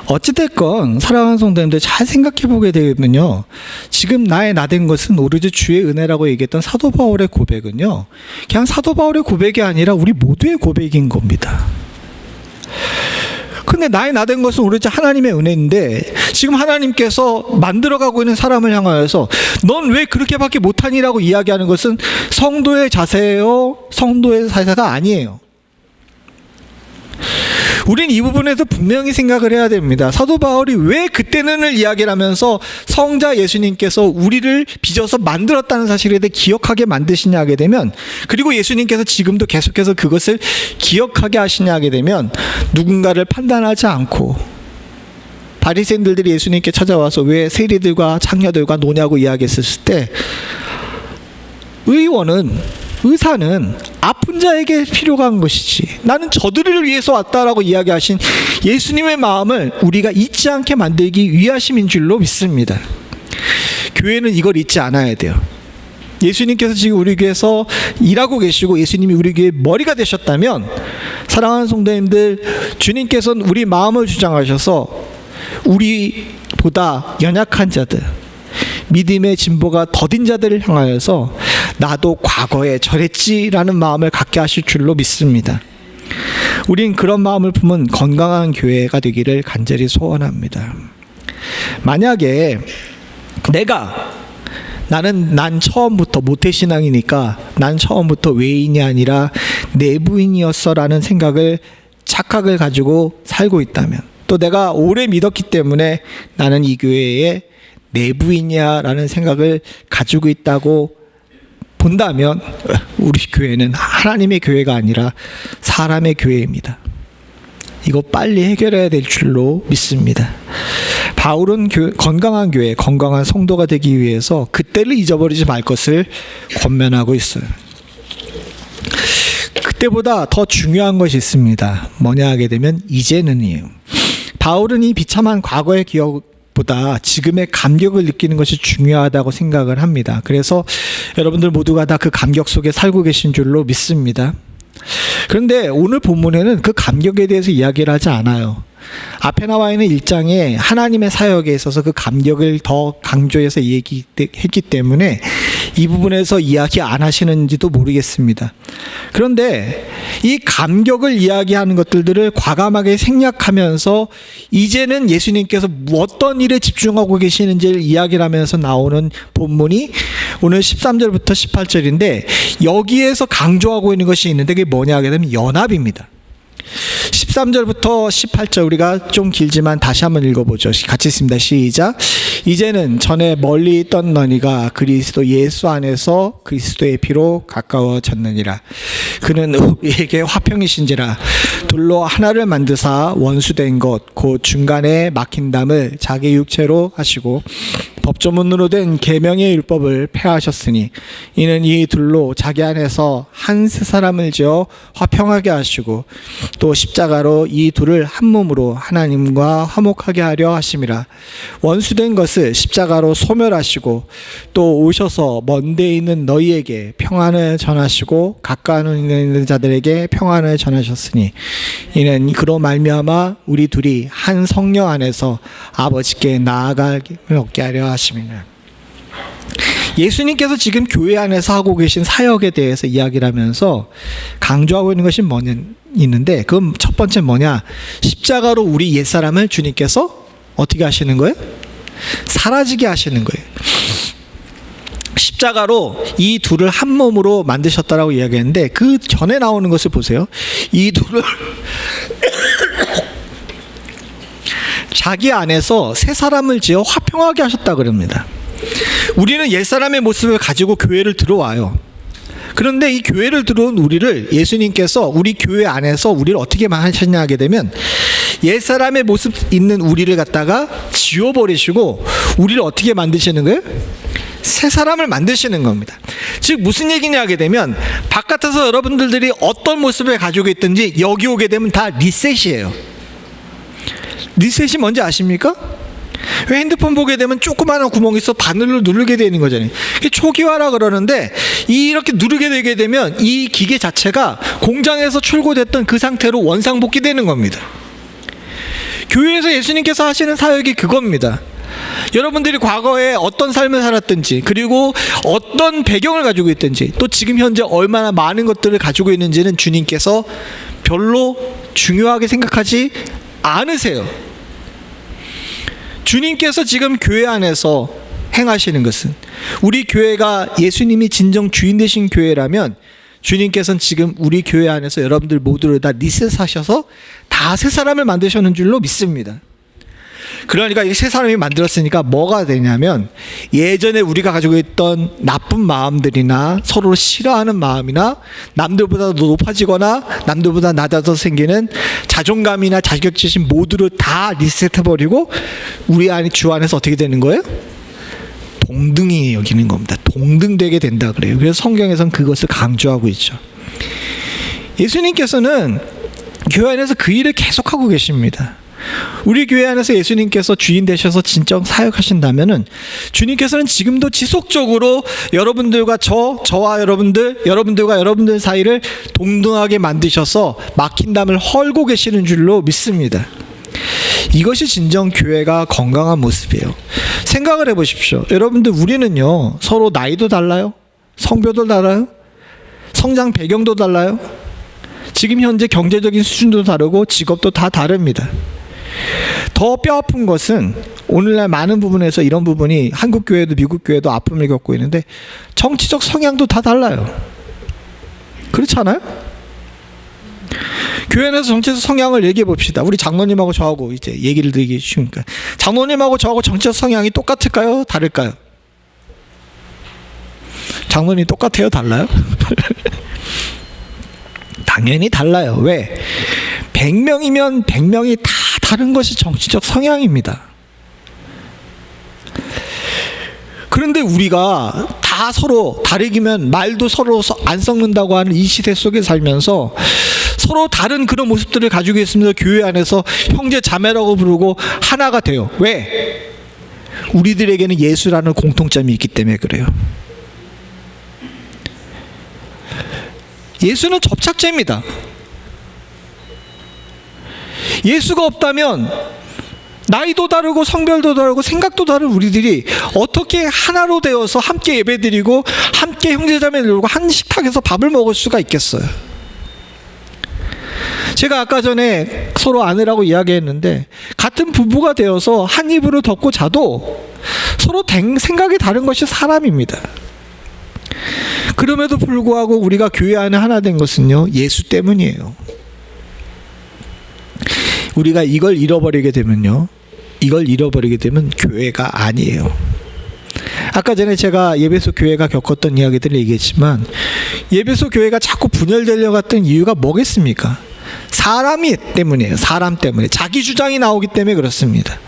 어찌됐건 사랑하는 성도님들 잘 생각해 보게 되면요, 지금 나의 나된 것은 오로지 주의 은혜라고 얘기했던 사도 바울의 고백은요, 그냥 사도 바울의 고백이 아니라 우리 모두의 고백인 겁니다. 근데 나의 나된 것은 오로지 하나님의 은혜인데, 지금 하나님께서 만들어가고 있는 사람을 향하여서 넌 왜 그렇게밖에 못하니라고 이야기하는 것은 성도의 자세예요, 성도의 자세가 아니에요. 우린 이 부분에서 분명히 생각을 해야 됩니다. 사도 바울이 왜 그때는을 이야기를 하면서 성자 예수님께서 우리를 빚어서 만들었다는 사실에 대해 기억하게 만드시냐 하게 되면, 그리고 예수님께서 지금도 계속해서 그것을 기억하게 하시냐 하게 되면, 누군가를 판단하지 않고 바리새인들이 예수님께 찾아와서 왜 세리들과 창녀들과 노냐고 이야기했을 때, 의사는 아픈 자에게 필요가 한 것이지 나는 저들을 위해서 왔다라고 이야기하신 예수님의 마음을 우리가 잊지 않게 만들기 위하심인 줄로 믿습니다. 교회는 이걸 잊지 않아야 돼요. 예수님께서 지금 우리 교회에서 일하고 계시고 예수님이 우리 교회의 머리가 되셨다면, 사랑하는 성도님들, 주님께서는 우리 마음을 주장하셔서 우리보다 연약한 자들, 믿음의 진보가 더딘 자들을 향하여서 나도 과거에 저랬지라는 마음을 갖게 하실 줄로 믿습니다. 우린 그런 마음을 품은 건강한 교회가 되기를 간절히 소원합니다. 만약에 난 처음부터 모태신앙이니까 난 처음부터 외인이 아니라 내부인이었어 라는 착각을 가지고 살고 있다면, 또 내가 오래 믿었기 때문에 나는 이 교회의 내부인이야 라는 생각을 가지고 있다고 본다면, 우리 교회는 하나님의 교회가 아니라 사람의 교회입니다. 이거 빨리 해결해야 될 줄로 믿습니다. 바울은 건강한 교회, 건강한 성도가 되기 위해서 그때를 잊어버리지 말 것을 권면하고 있어요. 그때보다 더 중요한 것이 있습니다. 뭐냐 하게 되면 이제는이에요. 바울은 이 비참한 과거의 기억보다 지금의 감격을 느끼는 것이 중요하다고 생각을 합니다. 그래서 여러분들 모두가 다 그 감격 속에 살고 계신 줄로 믿습니다. 그런데 오늘 본문에는 그 감격에 대해서 이야기를 하지 않아요. 앞에 나와 있는 1장에 하나님의 사역에 있어서 그 감격을 더 강조해서 얘기했기 때문에 이 부분에서 이야기 안 하시는지도 모르겠습니다. 그런데 이 감격을 이야기하는 것들을 과감하게 생략하면서 이제는 예수님께서 어떤 일에 집중하고 계시는지를 이야기를 하면서 나오는 본문이 오늘 13절부터 18절인데, 여기에서 강조하고 있는 것이 있는데 그게 뭐냐 하게 되면 연합입니다. 13절부터 18절 우리가 좀 길지만 다시 한번 읽어보죠. 같이 있습니다. 시작. 이제는 전에 멀리 있던 너희가 그리스도 예수 안에서 그리스도의 피로 가까워졌느니라. 그는 우리에게 화평이신지라. 둘로 하나를 만드사 원수된 것 곧 중간에 막힌 담을 자기 육체로 하시고 법조문으로 된 계명의 율법을 폐하셨으니, 이는 이 둘로 자기 안에서 한 세 사람을 지어 화평하게 하시고 또 십자가로 이 둘을 한 몸으로 하나님과 화목하게 하려 하심이라. 원수된 것을 십자가로 소멸하시고 또 오셔서 먼 데 있는 너희에게 평안을 전하시고 가까이 있는 자들에게 평안을 전하셨으니, 이는 그로 말미암아 우리 둘이 한 성령 안에서 아버지께 나아갈 힘을 얻게 하려 하심이라. 예수님께서 지금 교회 안에서 하고 계신 사역에 대해서 이야기를 하면서 강조하고 있는 것이 있는데, 그건 첫 번째 뭐냐, 십자가로 우리 옛사람을 주님께서 어떻게 하시는 거예요? 사라지게 하시는 거예요. 십자가로 이 둘을 한 몸으로 만드셨다라고 이야기했는데, 그 전에 나오는 것을 보세요. 이 둘을 자기 안에서 세 사람을 지어 화평하게 하셨다 그럽니다. 우리는 옛사람의 모습을 가지고 교회를 들어와요. 그런데 이 교회를 들어온 우리를 예수님께서 우리 교회 안에서 우리를 어떻게 하셨냐 하게 되면, 옛사람의 모습 있는 우리를 갖다가 지워버리시고 우리를 어떻게 만드시는 거예요? 새 사람을 만드시는 겁니다. 즉 무슨 얘기냐 하게 되면, 바깥에서 여러분들이 어떤 모습을 가지고 있든지 여기 오게 되면 다 리셋이에요. 리셋이 뭔지 아십니까? 왜 핸드폰 보게 되면 조그마한 구멍이 있어 바늘로 누르게 되는 거잖아요. 이게 초기화라 그러는데 이렇게 누르게 되게 되면 이 기계 자체가 공장에서 출고됐던 그 상태로 원상복귀되는 겁니다. 교회에서 예수님께서 하시는 사역이 그겁니다. 여러분들이 과거에 어떤 삶을 살았든지, 그리고 어떤 배경을 가지고 있든지, 또 지금 현재 얼마나 많은 것들을 가지고 있는지는 주님께서 별로 중요하게 생각하지 않으세요. 주님께서 지금 교회 안에서 행하시는 것은, 우리 교회가 예수님이 진정 주인 되신 교회라면 주님께서는 지금 우리 교회 안에서 여러분들 모두를 다 리셋하셔서 다 새 사람을 만드셨는 줄로 믿습니다. 그러니까 이 새 사람이 만들었으니까 뭐가 되냐면, 예전에 우리가 가지고 있던 나쁜 마음들이나 서로 싫어하는 마음이나 남들보다 높아지거나 남들보다 낮아서 생기는 자존감이나 자격지심 모두를 다 리셋해버리고 우리 안에 주 안에서 어떻게 되는 거예요? 동등히 여기는 겁니다. 동등되게 된다 그래요. 그래서 성경에서는 그것을 강조하고 있죠. 예수님께서는 교회 안에서 그 일을 계속하고 계십니다. 우리 교회 안에서 예수님께서 주인 되셔서 진정 사역하신다면은 주님께서는 지금도 지속적으로 여러분들과 저와 여러분들과 여러분들 사이를 동등하게 만드셔서 막힌 담을 헐고 계시는 줄로 믿습니다. 이것이 진정 교회가 건강한 모습이에요. 생각을 해보십시오. 여러분들, 우리는요 서로 나이도 달라요, 성별도 달라요, 성장 배경도 달라요, 지금 현재 경제적인 수준도 다르고 직업도 다 다릅니다. 더 뼈아픈 것은 오늘날 많은 부분에서 이런 부분이 한국 교회도 미국 교회도 아픔을 겪고 있는데, 정치적 성향도 다 달라요. 그렇지 않아요? 교회 안에서 정치적 성향을 얘기해 봅시다. 우리 장로님하고 저하고 이제 얘기를 드리기 쉬우니까, 장로님하고 저하고 정치적 성향이 똑같을까요? 다를까요? 장로님 똑같아요? 달라요? 당연히 달라요. 왜? 100명이면 100명이 다 다른 것이 정치적 성향입니다. 그런데 우리가 다 서로 다르기면 말도 서로 안 섞는다고 하는 이 시대 속에 살면서 서로 다른 그런 모습들을 가지고 있으면서 교회 안에서 형제 자매라고 부르고 하나가 돼요. 왜? 우리들에게는 예수라는 공통점이 있기 때문에 그래요. 예수는 접착제입니다. 예수가 없다면 나이도 다르고 성별도 다르고 생각도 다른 우리들이 어떻게 하나로 되어서 함께 예배드리고 함께 형제자매를 이루고 한 식탁에서 밥을 먹을 수가 있겠어요? 제가 아까 전에 서로 아내라고 이야기했는데, 같은 부부가 되어서 한 이불을 덮고 자도 서로 생각이 다른 것이 사람입니다. 그럼에도 불구하고 우리가 교회 안에 하나 된 것은요, 예수 때문이에요. 우리가 이걸 잃어버리게 되면 교회가 아니에요. 아까 전에 제가 예배소 교회가 겪었던 이야기들을 얘기했지만, 예배소 교회가 자꾸 분열되려고 했던 이유가 뭐겠습니까? 사람이 때문이에요. 사람 때문에. 자기 주장이 나오기 때문에 그렇습니다.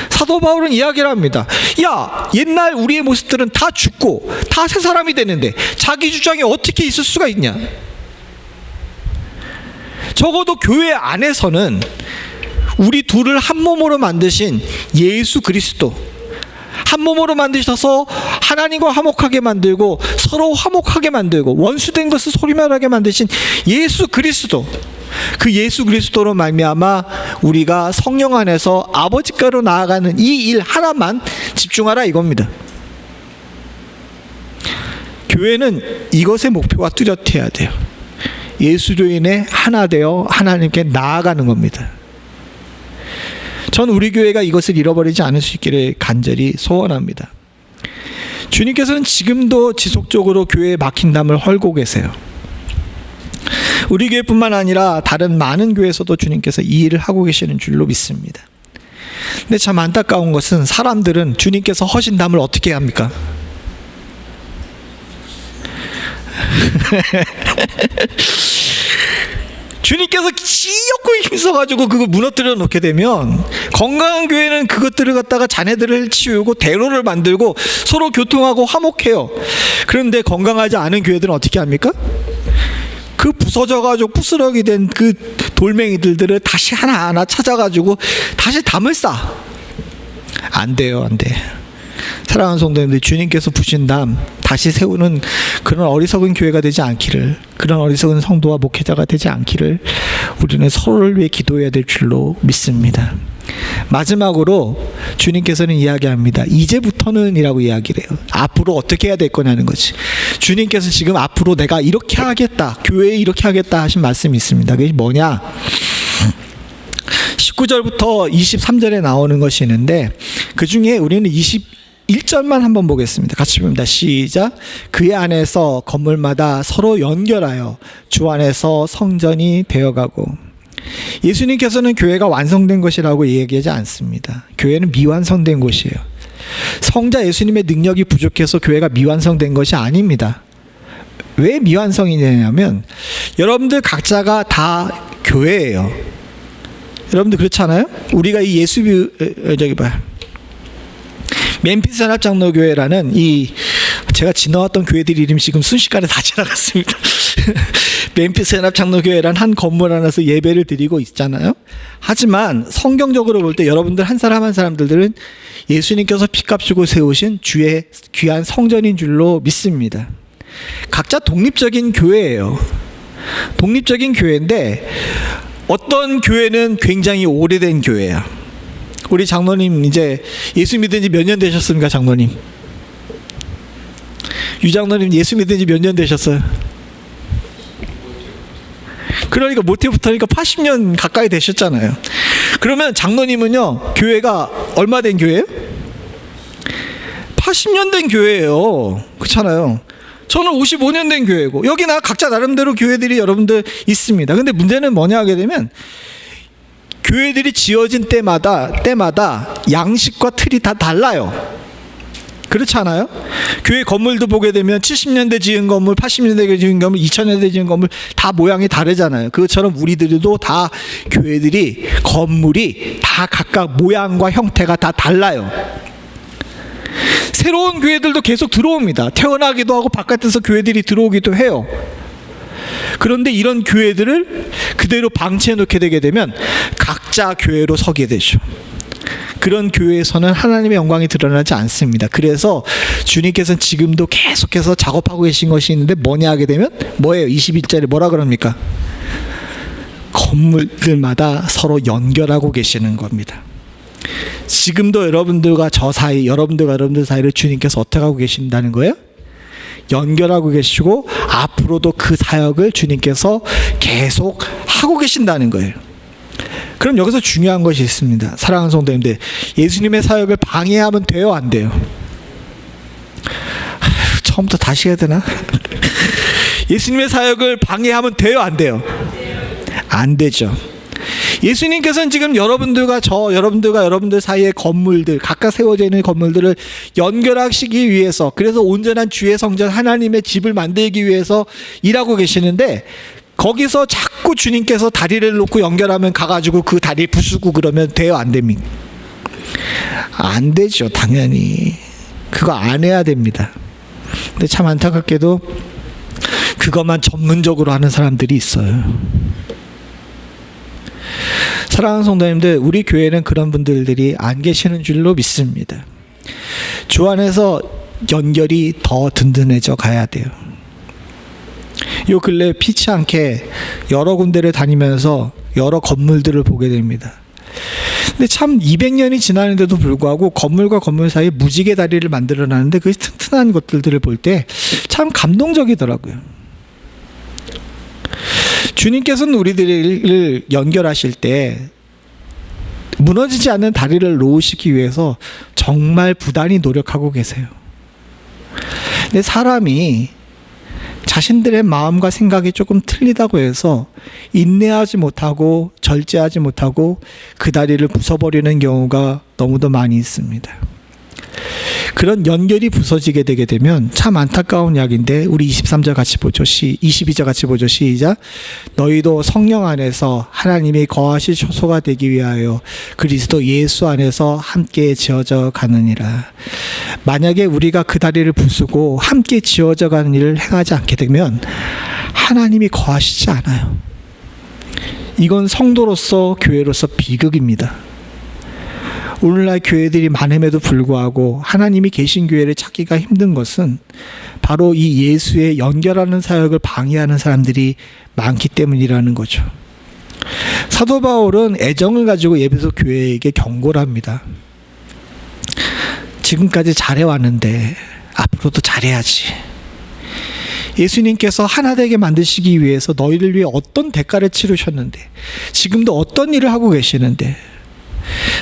사도 바울은 이야기를 합니다. 야, 옛날 우리의 모습들은 다 죽고 다 새 사람이 되는데 자기 주장이 어떻게 있을 수가 있냐? 적어도 교회 안에서는 우리 둘을 한 몸으로 만드신 예수 그리스도, 한 몸으로 만드셔서 하나님과 화목하게 만들고 서로 화목하게 만들고 원수된 것을 소리말하게 만드신 예수 그리스도, 그 예수 그리스도로 말미암아 우리가 성령 안에서 아버지께로 나아가는 이 일 하나만 집중하라 이겁니다. 교회는 이것의 목표가 뚜렷해야 돼요. 예수로 인해 하나 되어 하나님께 나아가는 겁니다. 전 우리 교회가 이것을 잃어버리지 않을 수 있기를 간절히 소원합니다. 주님께서는 지금도 지속적으로 교회에 막힌 담을 헐고 계세요. 우리 교회뿐만 아니라 다른 많은 교회에서도 주님께서 이 일을 하고 계시는 줄로 믿습니다. 근데 참 안타까운 것은, 사람들은 주님께서 허신 담을 어떻게 합니까? 주님께서 지역구 힘써가지고 그거 무너뜨려 놓게 되면, 건강한 교회는 그것들을 갖다가 자네들을 치우고 대로를 만들고 서로 교통하고 화목해요. 그런데 건강하지 않은 교회들은 어떻게 합니까? 그 부서져가지고 부스러기 된 그 돌멩이들을 다시 하나하나 찾아가지고 다시 담을 쌓아. 안 돼요, 안 돼. 사랑하는 성도님들, 주님께서 부신 다음 다시 세우는 그런 어리석은 교회가 되지 않기를, 그런 어리석은 성도와 목회자가 되지 않기를 우리는 서로를 위해 기도해야 될 줄로 믿습니다. 마지막으로 주님께서는 이야기합니다. 이제부터는 이라고 이야기를 해요. 앞으로 어떻게 해야 될 거냐는 거지. 주님께서 지금 앞으로 내가 이렇게 하겠다, 교회에 이렇게 하겠다 하신 말씀이 있습니다. 그게 뭐냐? 19절부터 23절에 나오는 것이 있는데, 그 중에 우리는 21절만 한번 보겠습니다. 같이 봅니다. 시작. 그의 안에서 건물마다 서로 연결하여 주 안에서 성전이 되어가고. 예수님께서는 교회가 완성된 것이라고 얘기하지 않습니다. 교회는 미완성된 곳이에요. 성자 예수님의 능력이 부족해서 교회가 미완성된 것이 아닙니다. 왜 미완성이냐면 여러분들 각자가 다 교회예요. 여러분들 그렇잖아요? 우리가 이 멤피스 연합장로교회라는 제가 지나왔던 교회들 이름이 지금 순식간에 다 지나갔습니다. 멤피스 연합장로교회란 한 건물 안에서 예배를 드리고 있잖아요. 하지만 성경적으로 볼 때 여러분들 한 사람 한 사람들은 예수님께서 피값 주고 세우신 주의 귀한 성전인 줄로 믿습니다. 각자 독립적인 교회예요. 독립적인 교회인데 어떤 교회는 굉장히 오래된 교회야. 우리 장로님 이제 예수 믿은 지 몇 년 되셨습니까, 장로님? 유 장로님 예수 믿은 지 몇 년 되셨어요? 그러니까 모태부터니까 80년 가까이 되셨잖아요. 그러면 장로님은요, 교회가 얼마 된 교회예요? 80년 된 교회예요. 그렇잖아요. 저는 55년 된 교회고, 여기나 각자 나름대로 교회들이 여러분들 있습니다. 근데 문제는 뭐냐 하게 되면 교회들이 지어진 때마다 양식과 틀이 다 달라요. 그렇지 않아요? 교회 건물도 보게 되면 70년대 지은 건물, 80년대 지은 건물, 2000년대 지은 건물 다 모양이 다르잖아요. 그것처럼 우리들도 다 교회들이 건물이 다 각각 모양과 형태가 다 달라요. 새로운 교회들도 계속 들어옵니다. 태어나기도 하고 바깥에서 교회들이 들어오기도 해요. 그런데 이런 교회들을 그대로 방치해 놓게 되게 되면 각자 교회로 서게 되죠. 그런 교회에서는 하나님의 영광이 드러나지 않습니다. 그래서 주님께서는 지금도 계속해서 작업하고 계신 것이 있는데 뭐냐 하게 되면 뭐예요? 21절에 뭐라 그럽니까? 건물들마다 서로 연결하고 계시는 겁니다. 지금도 여러분들과 저 사이, 여러분들과 여러분들 사이를 주님께서 어떻게 하고 계신다는 거예요? 연결하고 계시고 앞으로도 그 사역을 주님께서 계속 하고 계신다는 거예요. 그럼 여기서 중요한 것이 있습니다. 사랑하는 성도님들, 예수님의 사역을 방해하면 돼요, 안 돼요? 처음부터 다시 해야 되나? 예수님의 사역을 방해하면 돼요, 안 돼요? 안 되죠. 예수님께서는 지금 여러분들과 여러분들 사이의 건물들, 각각 세워져 있는 건물들을 연결하시기 위해서, 그래서 온전한 주의 성전 하나님의 집을 만들기 위해서 일하고 계시는데, 거기서 자꾸 주님께서 다리를 놓고 연결하면 가가지고 그 다리 부수고 그러면 돼요, 안 됩니까? 안 되죠, 당연히. 그거 안 해야 됩니다. 근데 참 안타깝게도 그것만 전문적으로 하는 사람들이 있어요. 사랑하는 성도님들, 우리 교회는 그런 분들이 안 계시는 줄로 믿습니다. 주 안에서 연결이 더 든든해져 가야 돼요. 요 근래 피치 않게 여러 군데를 다니면서 여러 건물들을 보게 됩니다. 근데 참 200년이 지나는데도 불구하고 건물과 건물 사이에 무지개 다리를 만들어놨는데 그 튼튼한 것들을 볼 때 참 감동적이더라고요. 주님께서는 우리들을 연결하실 때 무너지지 않는 다리를 놓으시기 위해서 정말 부단히 노력하고 계세요. 근데 사람이 자신들의 마음과 생각이 조금 틀리다고 해서 인내하지 못하고 절제하지 못하고 그 다리를 부숴버리는 경우가 너무도 많이 있습니다. 그런 연결이 부서지게 되게 되면 참 안타까운 이야기인데, 우리 23절 같이 보죠. 22절 같이 보죠. 시작. 너희도 성령 안에서 하나님이 거하실 처소가 되기 위하여 그리스도 예수 안에서 함께 지어져 가느니라. 만약에 우리가 그 다리를 부수고 함께 지어져 가는 일을 행하지 않게 되면 하나님이 거하시지 않아요. 이건 성도로서 교회로서 비극입니다. 오늘날 교회들이 많음에도 불구하고 하나님이 계신 교회를 찾기가 힘든 것은 바로 이 예수의 연결하는 사역을 방해하는 사람들이 많기 때문이라는 거죠. 사도 바울은 애정을 가지고 에베소 교회에게 경고를 합니다. 지금까지 잘해왔는데 앞으로도 잘해야지. 예수님께서 하나 되게 만드시기 위해서 너희를 위해 어떤 대가를 치르셨는데, 지금도 어떤 일을 하고 계시는데,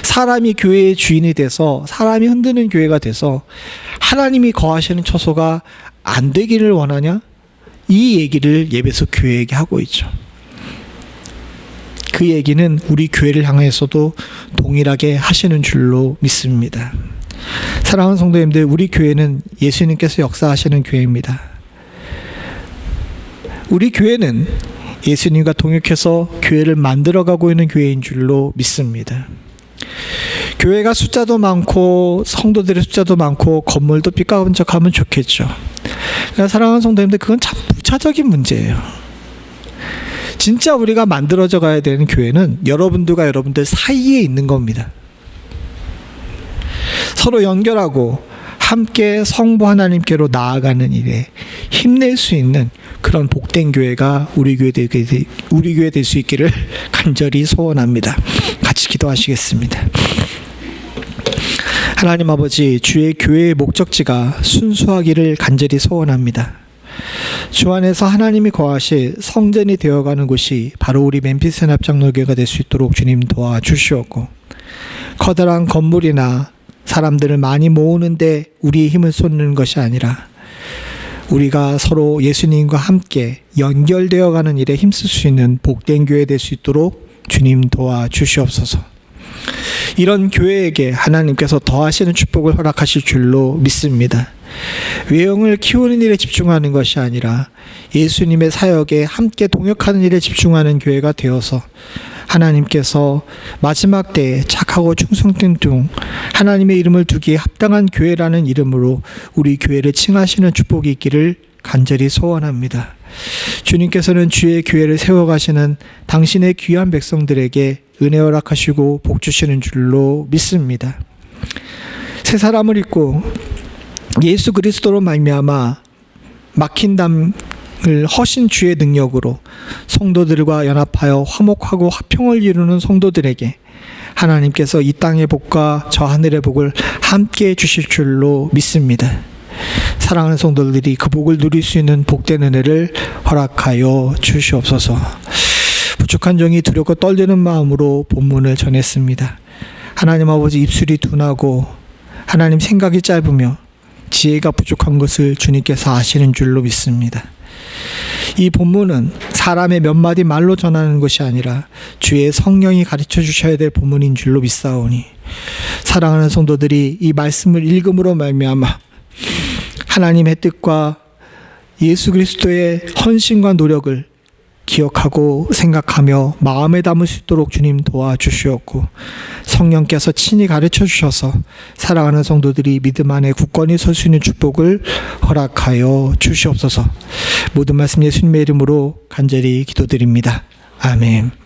사람이 교회의 주인이 돼서, 사람이 흔드는 교회가 돼서 하나님이 거하시는 처소가 안 되기를 원하냐? 이 얘기를 에베소 교회에게 하고 있죠. 그 얘기는 우리 교회를 향해서도 동일하게 하시는 줄로 믿습니다. 사랑하는 성도님들, 우리 교회는 예수님께서 역사하시는 교회입니다. 우리 교회는 예수님과 동역해서 교회를 만들어가고 있는 교회인 줄로 믿습니다. 교회가 숫자도 많고 성도들의 숫자도 많고 건물도 삐까번쩍하면 좋겠죠. 그러나 사랑하는 성도님들, 그건 참 부차적인 문제예요. 진짜 우리가 만들어져 가야 되는 교회는 여러분들과 여러분들 사이에 있는 겁니다. 서로 연결하고 함께 성부 하나님께로 나아가는 일에 힘낼 수 있는 그런 복된 교회가 우리 교회 될 수 있기를 간절히 소원합니다. 같이 기도하시겠습니다. 하나님 아버지, 주의 교회의 목적지가 순수하기를 간절히 소원합니다. 주 안에서 하나님이 거하실 성전이 되어가는 곳이 바로 우리 멤피스 연합장로교회가 될 수 있도록 주님 도와주시옵고, 커다란 건물이나 사람들을 많이 모으는데 우리의 힘을 쏟는 것이 아니라 우리가 서로 예수님과 함께 연결되어 가는 일에 힘쓸 수 있는 복된 교회 될 수 있도록 주님 도와주시옵소서. 이런 교회에게 하나님께서 더하시는 축복을 허락하실 줄로 믿습니다. 외형을 키우는 일에 집중하는 것이 아니라 예수님의 사역에 함께 동역하는 일에 집중하는 교회가 되어서 하나님께서 마지막 때에 착하고 충성된 종 하나님의 이름을 두기에 합당한 교회라는 이름으로 우리 교회를 칭하시는 축복이 있기를 간절히 소원합니다. 주님께서는 주의 교회를 세워가시는 당신의 귀한 백성들에게 은혜 허락하시고 복 주시는 줄로 믿습니다. 새 사람을 입고 예수 그리스도로 말미암아 막힌 담을 허신 주의 능력으로 성도들과 연합하여 화목하고 화평을 이루는 성도들에게 하나님께서 이 땅의 복과 저 하늘의 복을 함께 주실 줄로 믿습니다. 사랑하는 성도들이 그 복을 누릴 수 있는 복된 은혜를 허락하여 주시옵소서. 부족한 종이 두렵고 떨리는 마음으로 본문을 전했습니다. 하나님 아버지, 입술이 둔하고 하나님 생각이 짧으며 지혜가 부족한 것을 주님께서 아시는 줄로 믿습니다. 이 본문은 사람의 몇 마디 말로 전하는 것이 아니라 주의 성령이 가르쳐 주셔야 될 본문인 줄로 믿사오니, 사랑하는 성도들이 이 말씀을 읽음으로 말미암아 하나님의 뜻과 예수 그리스도의 헌신과 노력을 기억하고 생각하며 마음에 담을 수 있도록 주님 도와주시옵고, 성령께서 친히 가르쳐 주셔서 사랑하는 성도들이 믿음 안에 굳건히 설 수 있는 축복을 허락하여 주시옵소서. 모든 말씀 예수님의 이름으로 간절히 기도드립니다. 아멘.